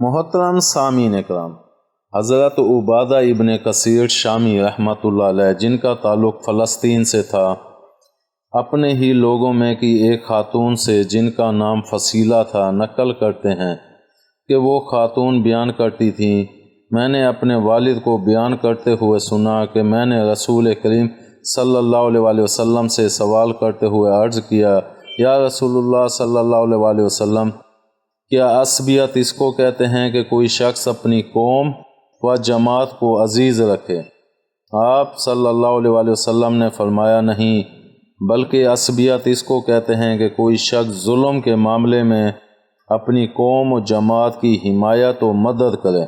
محترم سامعین اکرام، حضرت عبادہ ابن کثیر شامی رحمۃ اللہ علیہ، جن کا تعلق فلسطین سے تھا، اپنے ہی لوگوں میں کی ایک خاتون سے جن کا نام فصیلہ تھا نقل کرتے ہیں کہ وہ خاتون بیان کرتی تھیں، میں نے اپنے والد کو بیان کرتے ہوئے سنا کہ میں نے رسول کریم صلی اللہ علیہ وسلم سے سوال کرتے ہوئے عرض کیا، یا رسول اللہ صلی اللہ علیہ وسلم، کیا عصبیت اس کو کہتے ہیں کہ کوئی شخص اپنی قوم و جماعت کو عزیز رکھے؟ آپ صلی اللہ علیہ وسلم نے فرمایا، نہیں، بلکہ عصبیت اس کو کہتے ہیں کہ کوئی شخص ظلم کے معاملے میں اپنی قوم و جماعت کی حمایت و مدد کرے۔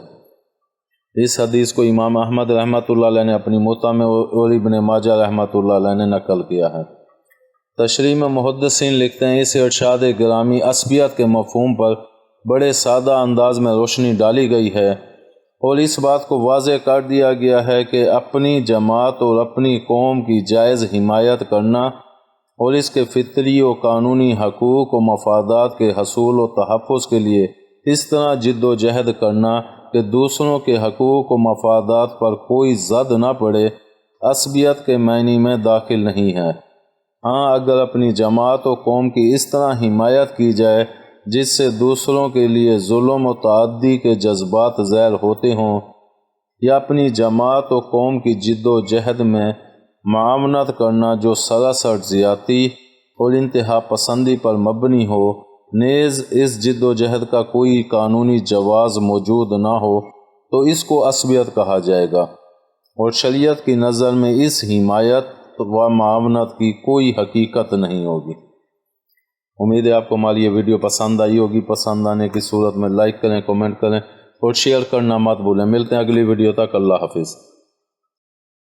اس حدیث کو امام احمد رحمۃ اللہ علیہ نے اپنی موطا میں اور ابن ماجہ رحمۃ اللہ علیہ نے نقل کیا ہے۔ تشریح میں محدثین لکھتے ہیں، اس ارشاد گرامی عصبیت کے مفہوم پر بڑے سادہ انداز میں روشنی ڈالی گئی ہے اور اس بات کو واضح کر دیا گیا ہے کہ اپنی جماعت اور اپنی قوم کی جائز حمایت کرنا اور اس کے فطری و قانونی حقوق و مفادات کے حصول و تحفظ کے لیے اس طرح جد و جہد کرنا کہ دوسروں کے حقوق و مفادات پر کوئی زد نہ پڑے، عصبیت کے معنی میں داخل نہیں ہے۔ ہاں، اگر اپنی جماعت و قوم کی اس طرح حمایت کی جائے جس سے دوسروں کے لیے ظلم و تعدی کے جذبات ظاہر ہوتے ہوں، یا اپنی جماعت و قوم کی جد و جہد میں معاونت کرنا جو سراسر زیادتی اور انتہا پسندی پر مبنی ہو، نیز اس جد و جہد کا کوئی قانونی جواز موجود نہ ہو، تو اس کو عصبیت کہا جائے گا، اور شریعت کی نظر میں اس حمایت و معاونت کی کوئی حقیقت نہیں ہوگی۔ امید ہے آپ کو ہماری یہ ویڈیو پسند آئی ہوگی۔ پسند آنے کی صورت میں لائک کریں، کمنٹ کریں اور شیئر کرنا مت بھولیں۔ ملتے ہیں اگلی ویڈیو تک، اللہ حافظ۔